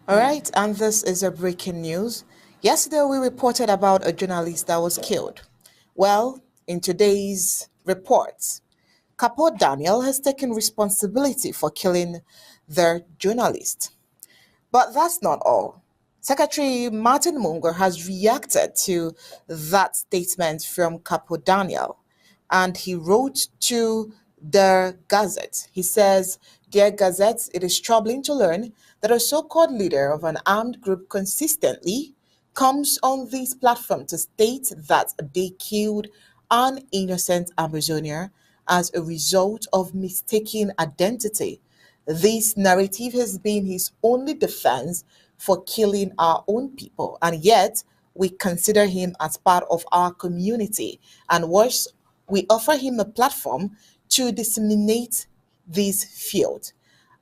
All right, and this is a breaking news. Yesterday, we reported about a journalist that was killed. Well, in today's report, Capo Daniel has taken responsibility for killing the journalist. But that's not all. Secretary Martin Munger has reacted to that statement from Capo Daniel, and he wrote to the Gazette. He says, "Dear Gazette, it is troubling to learn that a so called leader of an armed group consistently comes on this platform to state that they killed an innocent Amazonia as a result of mistaken identity. This narrative has been his only defense for killing our own people, and yet we consider him as part of our community. And worse, we offer him a platform to disseminate this field."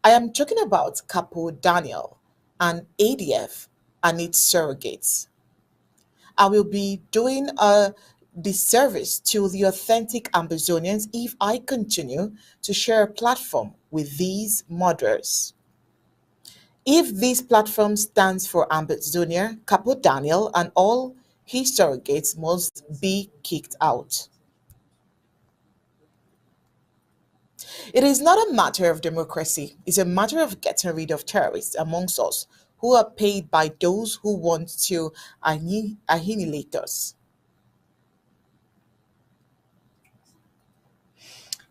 I am talking about Capo Daniel and ADF and its surrogates. I will be doing a disservice to the authentic Amazonians if I continue to share a platform with these murderers. If this platform stands for Amazonia, Capo Daniel and all his surrogates must be kicked out. It is not a matter of democracy, it's a matter of getting rid of terrorists amongst us who are paid by those who want to annihilate us.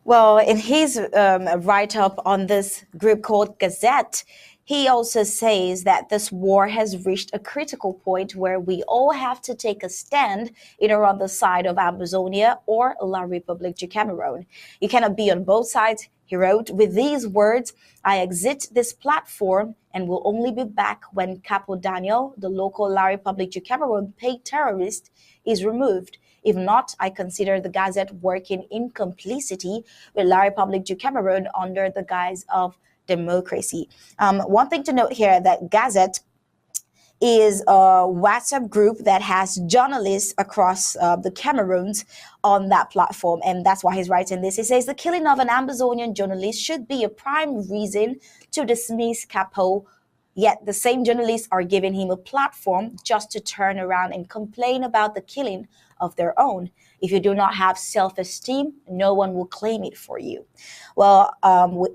Well, in his write up on this group called Gazette, he also says that this war has reached a critical point where we all have to take a stand either on the side of Amazonia or La République du Cameroon. You cannot be on both sides. He wrote, with these words, I exit this platform and will only be back when Capo Daniel, the local La République du Cameroon paid terrorist, is removed. If not, I consider the Gazette working in complicity with La République du Cameroon under the guise of democracy. One thing to note here that Gazette is a WhatsApp group that has journalists across the Cameroons on that platform. And that's why he's writing this. He says the killing of an Amazonian journalist should be a prime reason to dismiss Capo. Yet the same journalists are giving him a platform just to turn around and complain about the killing of their own. If you do not have self-esteem, no one will claim it for you. Well,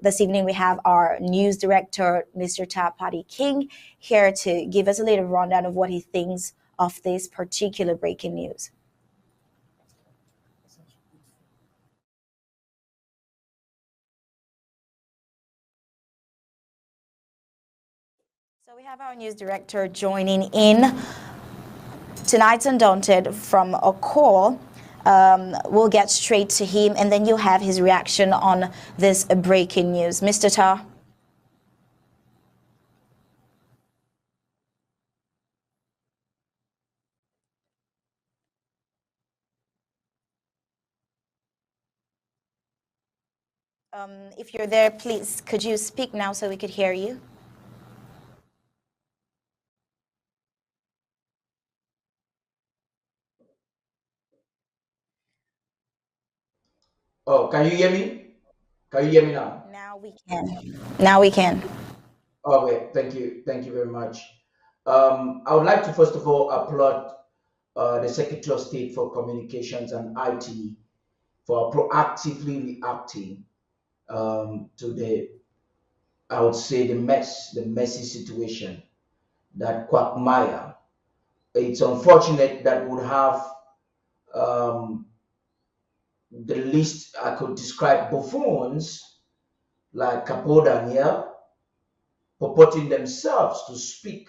this evening we have our news director, Mr. Tapati King, here to give us a little rundown of what he thinks of this particular breaking news. So we have our news director joining in tonight's Undaunted from a call. We'll get straight to him and then you'll have his reaction on this breaking news. Mr. Ta. If you're there, please, could you speak now so we could hear you? Oh, can you hear me? Can you hear me now? Now we can. Now we can. Okay, thank you. Thank you very much. I would like to first of all applaud the Secretary of State for Communications and IT for proactively reacting to I would say, the messy situation, that quagmire. It's unfortunate that would have um, the least I could describe buffoons like Capo Daniel purporting themselves to speak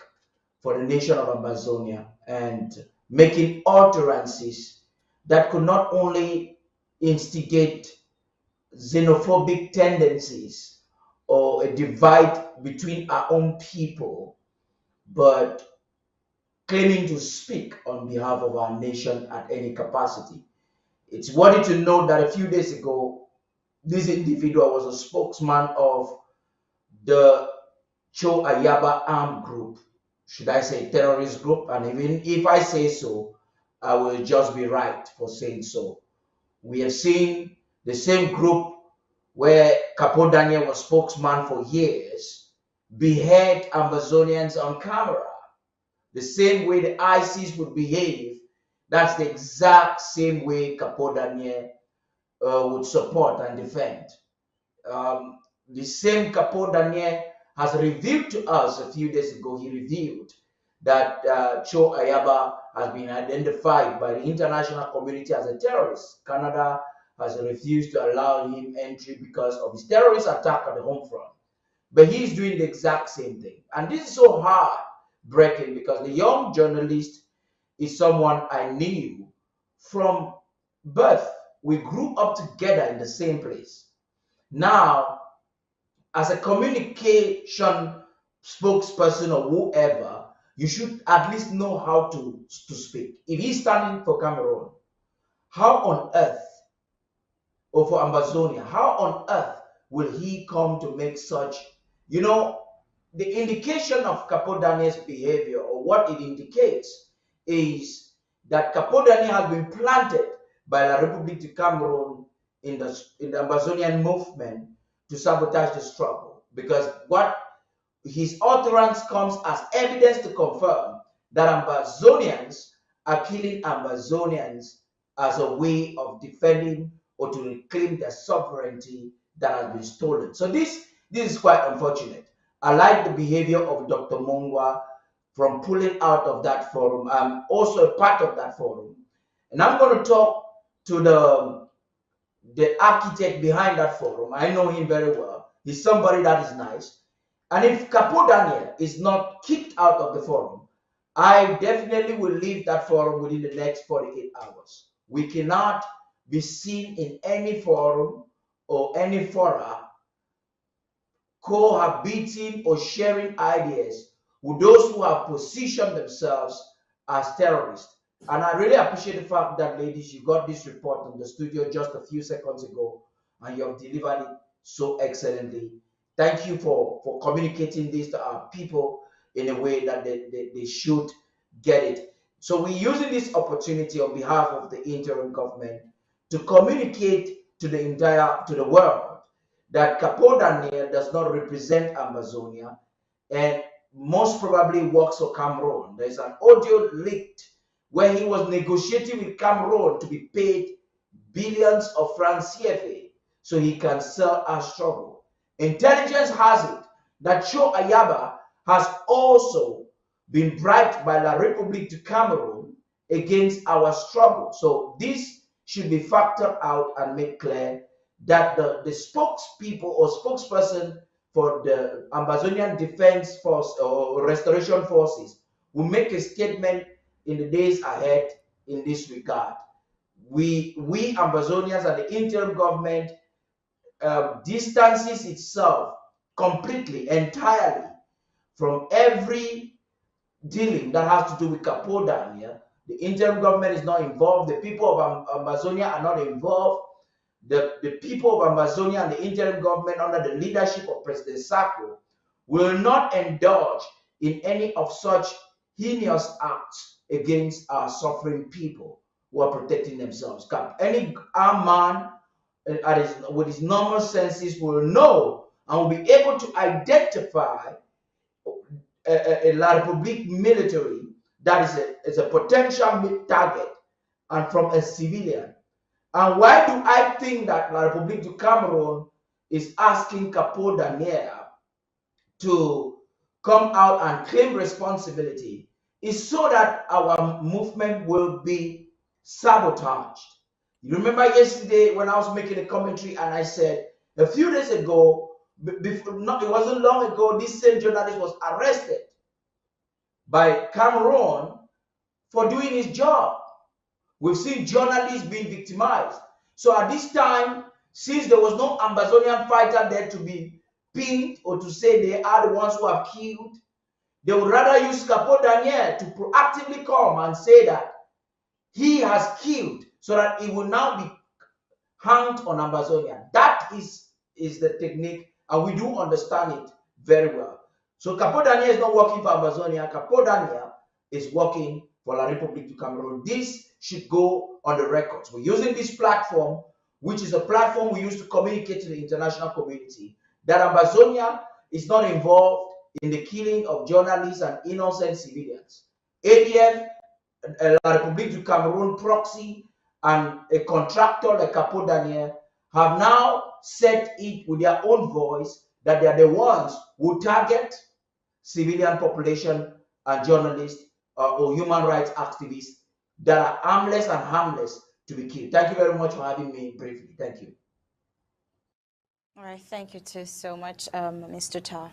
for the nation of Amazonia and making utterances that could not only instigate xenophobic tendencies or a divide between our own people, but claiming to speak on behalf of our nation at any capacity. It's worthy to note that a few days ago, this individual was a spokesman of the Cho Ayaba armed group, should I say terrorist group? And even if I say so, I will just be right for saying so. We have seen the same group where Capo Daniel was spokesman for years behead Ambazonians on camera. The same way the ISIS would behave, that's the exact same way Capo Daniel would support and defend. Um, the same Capo Daniel has revealed to us a few days ago, he revealed that Cho Ayaba has been identified by the international community as a terrorist. Canada has refused to allow him entry because of his terrorist attack at the home front. But he's doing the exact same thing. And this is so hard breaking because the young journalist is someone I knew from birth. We grew up together in the same place. Now, as a communication spokesperson or whoever, you should at least know how to speak. If he's standing for Cameroon, how on earth, or for Amazonia, how on earth will he come to make such, you know, the indication of Capo Daniel's behavior, or what it indicates, is that Capo Daniel has been planted by La République du Cameroon in the Amazonian movement to sabotage the struggle. Because what his utterance comes as evidence to confirm that Amazonians are killing Amazonians as a way of defending or to reclaim their sovereignty that has been stolen. So this is quite unfortunate. I like the behavior of Dr. Mongwa from pulling out of that forum. I'm also a part of that forum. And I'm going to talk to the architect behind that forum. I know him very well. He's somebody that is nice. And if Capo Daniel is not kicked out of the forum, I definitely will leave that forum within the next 48 hours. We cannot be seen in any forum or any fora cohabiting or sharing ideas with those who have positioned themselves as terrorists. And I really appreciate the fact that, ladies, you got this report in the studio just a few seconds ago and you have delivered it so excellently. Thank you for communicating this to our people in a way that they should get it. So we're using this opportunity on behalf of the interim government to communicate to the world that Capo Daniel does not represent Amazonia and most probably works for Cameroon. There's an audio leaked where he was negotiating with Cameroon to be paid billions of francs CFA so he can sell our struggle. Intelligence has it that Cho Ayaba has also been bribed by La République du Cameroon against our struggle. So this should be factored out and made clear that the spokespeople or spokesperson for the Amazonian Defense Force or Restoration Forces will make a statement in the days ahead in this regard. We Amazonians and the interim government distances itself completely, entirely from every dealing that has to do with Capo Daniel. The interim government is not involved. The people of Amazonia are not involved. The people of Amazonia and the interim government under the leadership of President Sako will not indulge in any of such heinous acts against our suffering people who are protecting themselves. Any armed man with his normal senses will know and will be able to identify a La République military that is a potential target and from a civilian. And why do I think that La République du Cameroon is asking Capo Daniel to come out and claim responsibility is so that our movement will be sabotaged. You remember yesterday when I was making a commentary and I said a few days ago, it wasn't long ago, this same journalist was arrested by Cameroon for doing his job. We've seen journalists being victimized. So at this time, since there was no Amazonian fighter there to be pinned or to say they are the ones who have killed, they would rather use Capo Daniel to proactively come and say that he has killed so that he will now be hanged on Amazonia. That is the technique, and we do understand it very well. So Capo Daniel is not working for Amazonia. Capo Daniel is working for La République du Cameroon. This should go on the records. We're using this platform, which is a platform we use to communicate to the international community, that Amazonia is not involved in the killing of journalists and innocent civilians. ADF, La République du Cameroon proxy, and a contractor like Capo Daniel have now said it with their own voice that they are the ones who target civilian population and journalists or human rights activists that are harmless and harmless to be killed. Thank you very much for having me briefly. Thank you. All right, thank you too so much, Mr. Ta.